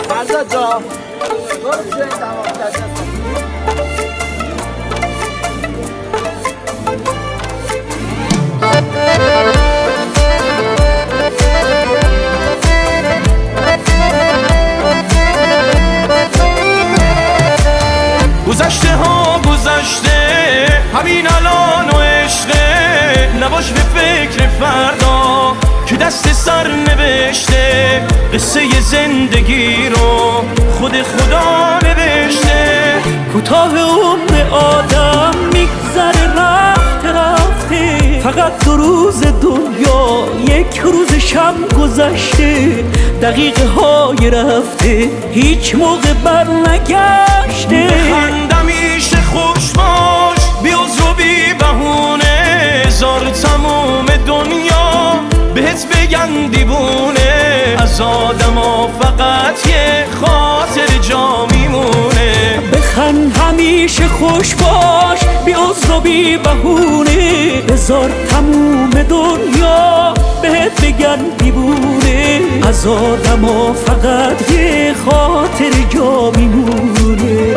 فرزاد جا برو توی این تمام تجربه. گذشته ها گذشته همین الان و عشقه، نباش به فکر فردا که دست سر نوشته، قصه زندگی رو خود خدا نوشته. کوتاه عمر آدم میگذره رفته رفته، فقط 2 روز دنیا 1 روز شب گذشته، دقیقه های رفته هیچ موقع بر نگشته. بخند همیشه خوش باش بی عذر و بی بهونه، زار تموم دنیا بهت بگن دیوونه، از آدم ها فقط یه خاطر جا میمونه. بخند همیشه خوش باش بی عذر و بی بهونه، بذار تموم دنیا بهت بگن دیوونه، از آدم ها فقط یه خاطر جا میمونه.